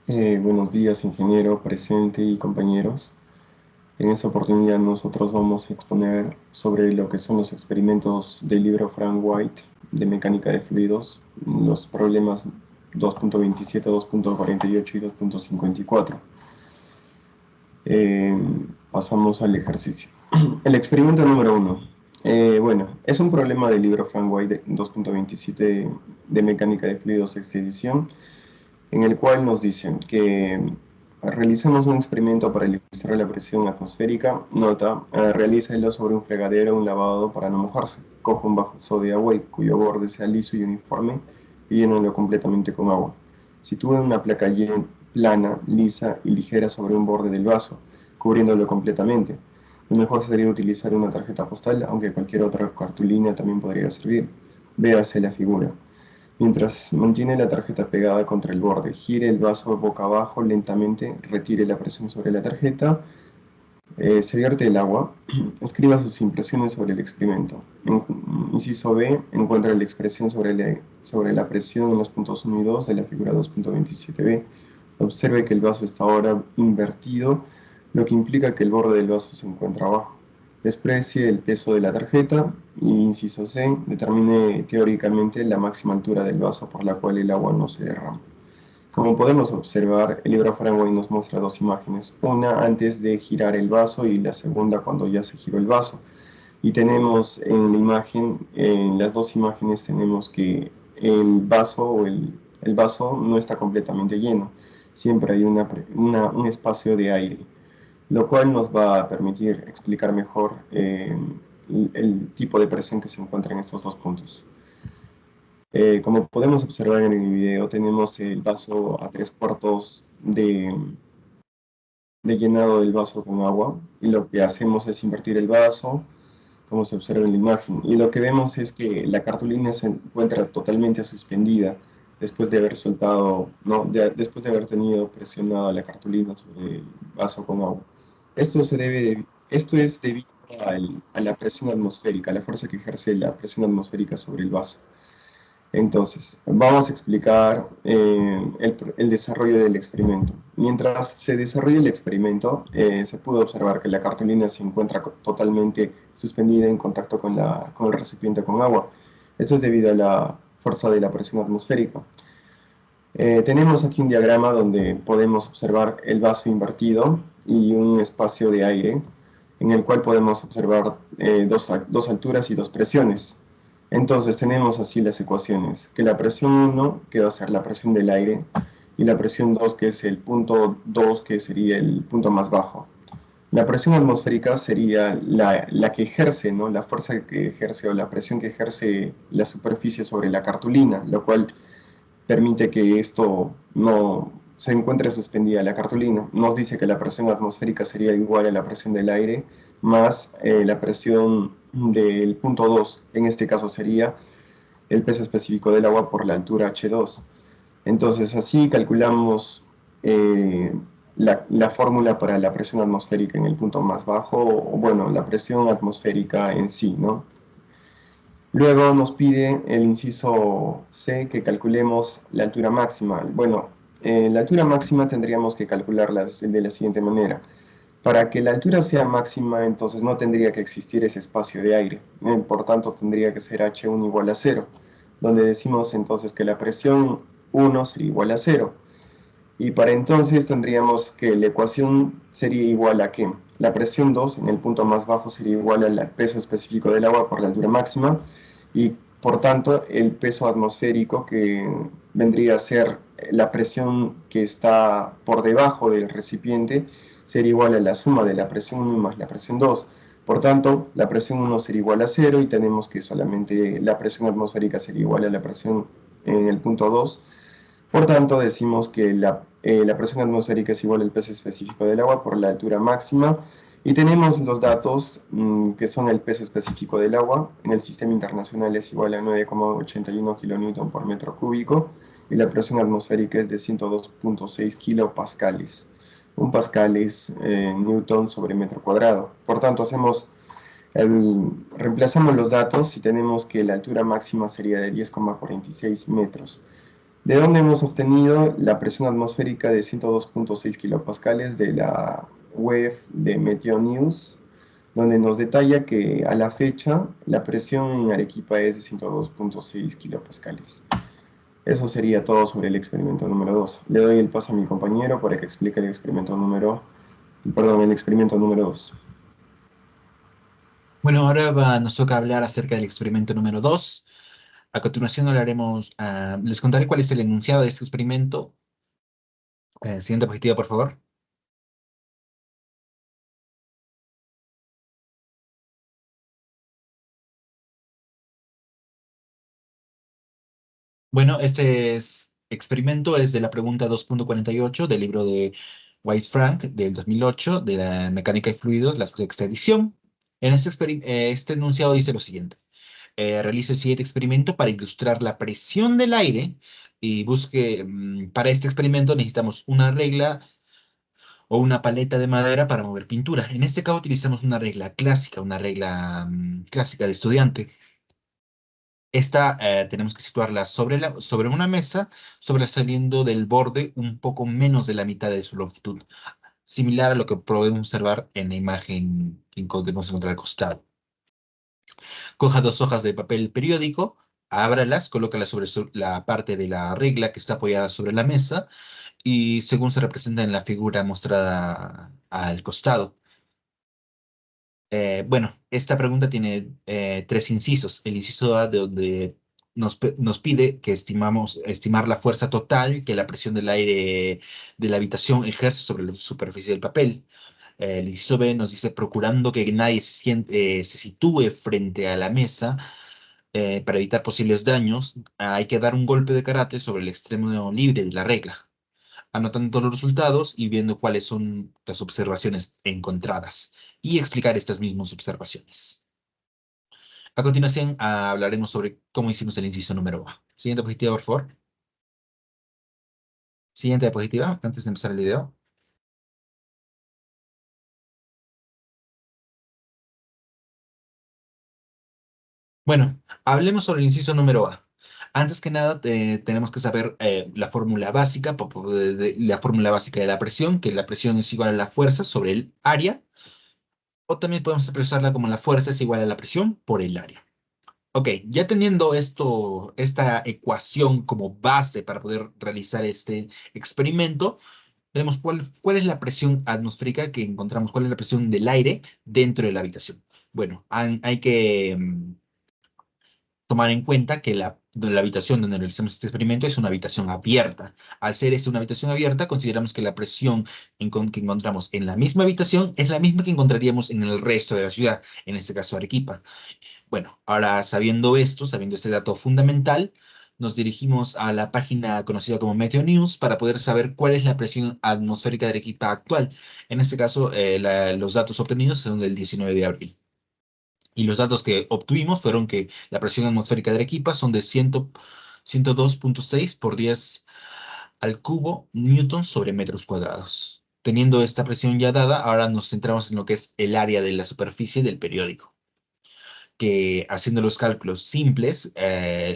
Buenos días, ingeniero presente y compañeros. En esta oportunidad nosotros vamos a exponer sobre lo que son los experimentos del libro Frank White de mecánica de fluidos, los problemas 2.27, 2.48 y 2.54. Eh, Pasamos al ejercicio. El experimento número 1. Bueno, es un problema del libro Frank White 2.27 de mecánica de fluidos sexta edición, en el cual nos dicen que realicemos un experimento para ilustrar la presión atmosférica. Nota, realícelo sobre un fregadero o un lavado para no mojarse. Coja un vaso de agua cuyo borde sea liso y uniforme y llénalo completamente con agua. Sitúe una placa plana, lisa y ligera sobre un borde del vaso, cubriéndolo completamente. Lo mejor sería utilizar una tarjeta postal, aunque cualquier otra cartulina también podría servir. Véase la figura. Mientras mantiene la tarjeta pegada contra el borde, gire el vaso boca abajo lentamente, retire la presión sobre la tarjeta, se vierte el agua, escriba sus impresiones sobre el experimento. Inciso B, encuentra la expresión sobre la presión en los puntos 1 y 2 de la figura 2.27b. Observe que el vaso está ahora invertido, lo que implica que el borde del vaso se encuentra abajo. Desprecie el peso de la tarjeta y, inciso C, determine teóricamente la máxima altura del vaso por la cual el agua no se derrama. Como podemos observar, el libro Frank nos muestra dos imágenes, una antes de girar el vaso y la segunda cuando ya se giró el vaso. Y tenemos en la imagen, en las dos imágenes tenemos que el vaso el vaso no está completamente lleno, siempre hay un espacio de aire, lo cual nos va a permitir explicar mejor el tipo de presión que se encuentra en estos dos puntos. Como podemos observar en el video, tenemos el vaso a 3/4 de llenado del vaso con agua, y lo que hacemos es invertir el vaso, como se observa en la imagen, y lo que vemos es que la cartulina se encuentra totalmente suspendida después de haber soltado, ¿no? Después de haber tenido presionada la cartulina sobre el vaso con agua. Esto es debido a la presión atmosférica, a la fuerza que ejerce la presión atmosférica sobre el vaso. Entonces, vamos a explicar el desarrollo del experimento. Mientras se desarrolla el experimento, se pudo observar que la cartulina se encuentra totalmente suspendida en contacto con el recipiente con agua. Esto es debido a la fuerza de la presión atmosférica. Tenemos aquí un diagrama donde podemos observar el vaso invertido y un espacio de aire, en el cual podemos observar dos alturas y dos presiones. Entonces tenemos así las ecuaciones, que la presión 1, que va a ser la presión del aire, y la presión 2, que es el punto 2, que sería el punto más bajo. La presión atmosférica sería la que ejerce, ¿no? La fuerza que ejerce o la presión que ejerce la superficie sobre la cartulina, lo cual permite que esto no se encuentre suspendida la cartulina. Nos dice que la presión atmosférica sería igual a la presión del aire más la presión del punto 2, en este caso sería el peso específico del agua por la altura h2. Entonces así calculamos la fórmula para la presión atmosférica en el punto más bajo, o bueno, la presión atmosférica en sí, ¿no? Luego nos pide el inciso C que calculemos la altura máxima. Bueno, la altura máxima tendríamos que calcularla de la siguiente manera. Para que la altura sea máxima, entonces no tendría que existir ese espacio de aire. Por tanto, tendría que ser H1 igual a 0, donde decimos entonces que la presión 1 sería igual a 0. Y para entonces tendríamos que la ecuación sería igual a que la presión 2 en el punto más bajo sería igual al peso específico del agua por la altura máxima, y por tanto el peso atmosférico, que vendría a ser la presión que está por debajo del recipiente, sería igual a la suma de la presión 1 más la presión 2. Por tanto, la presión 1 sería igual a 0 y tenemos que solamente la presión atmosférica sería igual a la presión en el punto 2. Por tanto, decimos que la presión atmosférica es igual al peso específico del agua por la altura máxima, y tenemos los datos que son el peso específico del agua en el sistema internacional es igual a 9,81 kN por metro cúbico, y la presión atmosférica es de 102,6 kilopascales. Un pascal es newton sobre metro cuadrado. Por tanto, reemplazamos los datos y tenemos que la altura máxima sería de 10,46 metros. ¿De dónde hemos obtenido la presión atmosférica de 102.6 kilopascales? De la web de Meteo News, donde nos detalla que a la fecha la presión en Arequipa es de 102.6 kilopascales. Eso sería todo sobre el experimento número 2. Le doy el paso a mi compañero para que explique el experimento número 2. Bueno, ahora nos toca hablar acerca del experimento número 2. A continuación hablaremos, les contaré cuál es el enunciado de este experimento. Siguiente diapositiva, por favor. Bueno, experimento es de la pregunta 2.48 del libro de White-Frank del 2008 de la mecánica de fluidos, la sexta edición. Este enunciado dice lo siguiente. Realice el siguiente experimento para ilustrar la presión del aire y para este experimento necesitamos una regla o una paleta de madera para mover pintura. En este caso utilizamos una regla clásica, una regla clásica de estudiante. Esta tenemos que situarla sobre una mesa, sobresaliendo del borde un poco menos de la mitad de su longitud, similar a lo que podemos observar en la imagen que podemos encontrar al costado. Coja dos hojas de papel periódico, ábralas, colócalas sobre la parte de la regla que está apoyada sobre la mesa y según se representa en la figura mostrada al costado. Bueno, esta pregunta tiene tres incisos. El inciso A, de donde nos pide que estimar la fuerza total que la presión del aire de la habitación ejerce sobre la superficie del papel. El inciso B nos dice, procurando que nadie se sitúe frente a la mesa para evitar posibles daños, hay que dar un golpe de karate sobre el extremo libre de la regla, anotando los resultados y viendo cuáles son las observaciones encontradas y explicar estas mismas observaciones. A continuación, hablaremos sobre cómo hicimos el inciso número A. Siguiente diapositiva, por favor. Siguiente diapositiva, antes de empezar el video. Bueno, hablemos sobre el inciso número A. Antes que nada, tenemos que saber la fórmula básica, la fórmula básica de la presión, que la presión es igual a la fuerza sobre el área, o también podemos expresarla como la fuerza es igual a la presión por el área. Ok, ya teniendo esta ecuación como base para poder realizar este experimento, vemos cuál es la presión atmosférica que encontramos, cuál es la presión del aire dentro de la habitación. Bueno, hay que tomar en cuenta que de la habitación donde realizamos este experimento es una habitación abierta. Al ser una habitación abierta, consideramos que la presión que encontramos en la misma habitación es la misma que encontraríamos en el resto de la ciudad, en este caso Arequipa. Bueno, ahora sabiendo esto, sabiendo este dato fundamental, nos dirigimos a la página conocida como Meteo News para poder saber cuál es la presión atmosférica de Arequipa actual. En este caso, los datos obtenidos son del 19 de abril. Y los datos que obtuvimos fueron que la presión atmosférica de Arequipa son de 102.6 por 10 al cubo newtons sobre metros cuadrados. Teniendo esta presión ya dada, ahora nos centramos en lo que es el área de la superficie del periódico, que haciendo los cálculos simples,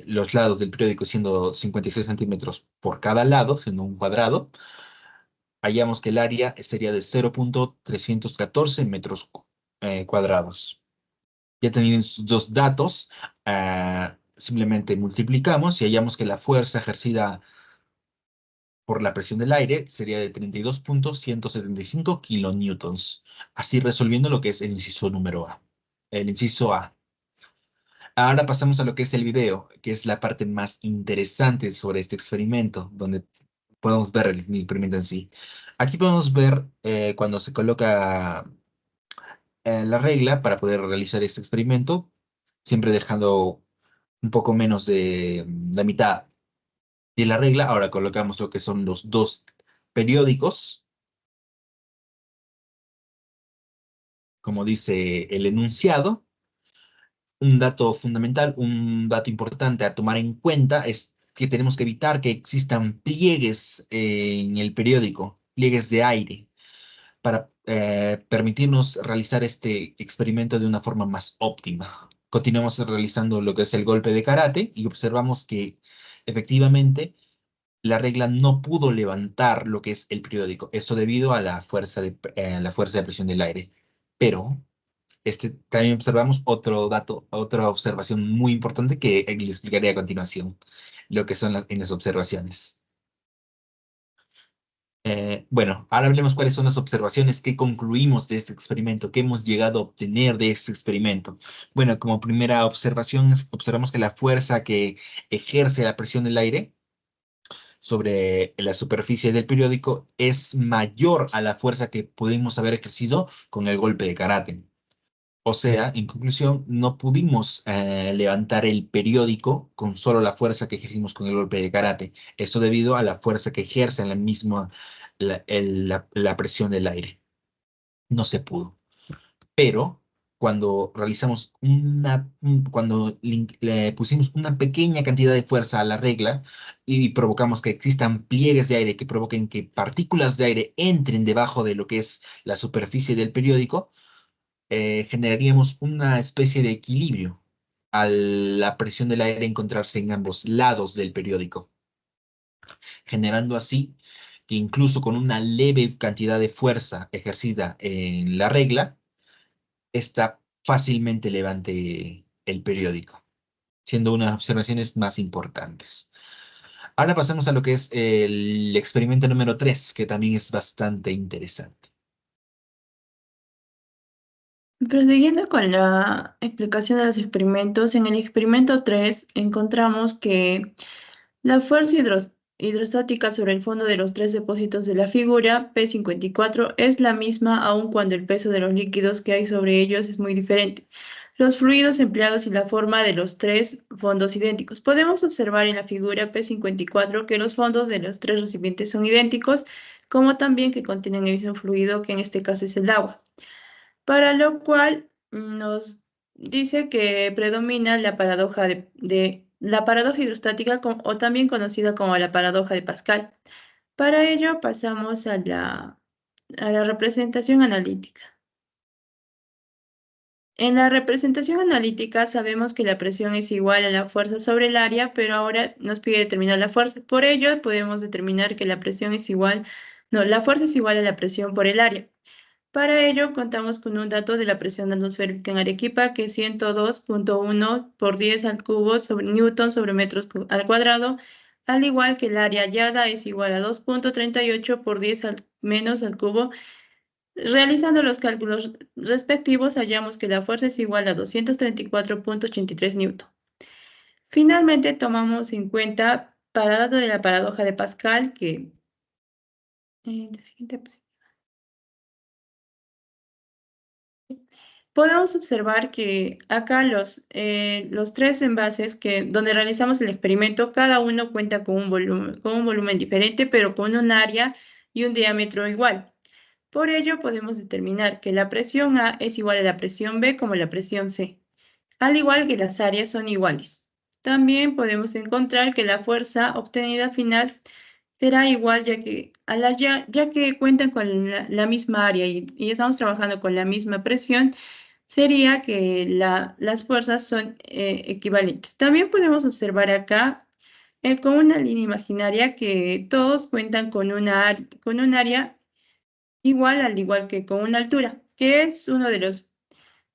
los lados del periódico siendo 56 centímetros por cada lado, siendo un cuadrado, hallamos que el área sería de 0.314 metros cuadrados. Ya teniendo esos dos datos, simplemente multiplicamos y hallamos que la fuerza ejercida por la presión del aire sería de 32.175 kilonewtons. Así resolviendo lo que es el inciso número A. El inciso A. Ahora pasamos a lo que es el video, que es la parte más interesante sobre este experimento, donde podemos ver el experimento en sí. Aquí podemos ver cuando se coloca la regla para poder realizar este experimento, siempre dejando un poco menos de la mitad de la regla. Ahora colocamos lo que son los dos periódicos, como dice el enunciado. Un dato fundamental, un dato importante a tomar en cuenta es que tenemos que evitar que existan pliegues en el periódico, pliegues de aire, para permitirnos realizar este experimento de una forma más óptima. Continuamos realizando lo que es el golpe de karate y observamos que efectivamente la regla no pudo levantar lo que es el periódico. Esto debido a la fuerza de presión del aire. Pero también observamos otro dato, otra observación muy importante que le explicaré a continuación, lo que son en las observaciones. Bueno, ahora hablemos cuáles son las observaciones que concluimos de este experimento, que hemos llegado a obtener de este experimento. Bueno, como primera observación, observamos que la fuerza que ejerce la presión del aire sobre la superficie del periódico es mayor a la fuerza que pudimos haber ejercido con el golpe de karate. O sea, en conclusión, no pudimos levantar el periódico con solo la fuerza que ejercimos con el golpe de karate. Esto debido a la fuerza que ejerce en la misma la presión del aire. No se pudo. Pero cuando realizamos cuando le pusimos una pequeña cantidad de fuerza a la regla y provocamos que existan pliegues de aire que provoquen que partículas de aire entren debajo de lo que es la superficie del periódico, generaríamos una especie de equilibrio a la presión del aire encontrarse en ambos lados del periódico, generando así que incluso con una leve cantidad de fuerza ejercida en la regla, esta fácilmente levante el periódico, siendo unas observaciones más importantes. Ahora pasamos a lo que es el experimento número 3, que también es bastante interesante. Prosiguiendo con la explicación de los experimentos, en el experimento 3 encontramos que la fuerza hidrostática sobre el fondo de los tres depósitos de la figura P54 es la misma aun cuando el peso de los líquidos que hay sobre ellos es muy diferente. Los fluidos empleados y la forma de los tres fondos idénticos. Podemos observar en la figura P54 que los fondos de los tres recipientes son idénticos, como también que contienen el mismo fluido, que en este caso es el agua. Para lo cual nos dice que predomina la paradoja la paradoja hidrostática, o también conocida como la paradoja de Pascal. Para ello pasamos a la representación analítica. En la representación analítica sabemos que la presión es igual a la fuerza sobre el área, pero ahora nos pide determinar la fuerza. Por ello podemos determinar que la presión es igual, no, la fuerza es igual a la presión por el área. Para ello, contamos con un dato de la presión atmosférica en Arequipa, que es 102.1 por 10 al cubo sobre newton sobre metros al cuadrado, al igual que el área hallada es igual a 2.38 por 10 menos al cubo. Realizando los cálculos respectivos, hallamos que la fuerza es igual a 234.83 newton. Finalmente, tomamos en cuenta para dato de la paradoja de Pascal, que la siguiente podemos observar que acá los tres envases donde realizamos el experimento, cada uno cuenta con un volumen diferente, pero con un área y un diámetro igual. Por ello, podemos determinar que la presión A es igual a la presión B como la presión C, al igual que las áreas son iguales. También podemos encontrar que la fuerza obtenida al final será igual, ya que cuentan con la misma área y estamos trabajando con la misma presión, sería que las fuerzas son equivalentes. También podemos observar acá con una línea imaginaria que todos cuentan con un área igual, al igual que con una altura, que es uno de los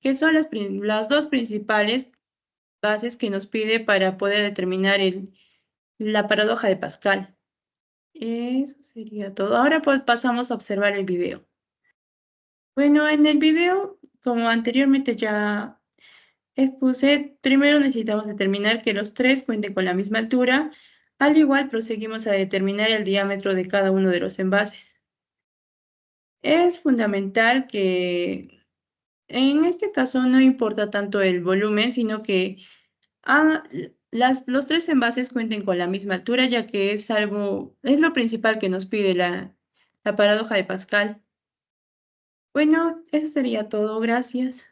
que son las dos principales bases que nos pide para poder determinar la paradoja de Pascal. Eso sería todo. Ahora pasamos a observar el video. Bueno, en el video, como anteriormente ya expuse, primero necesitamos determinar que los tres cuenten con la misma altura. Al igual, proseguimos a determinar el diámetro de cada uno de los envases. Es fundamental que en este caso no importa tanto el volumen, sino que los tres envases cuenten con la misma altura, ya que es lo principal que nos pide la paradoja de Pascal. Bueno, eso sería todo. Gracias.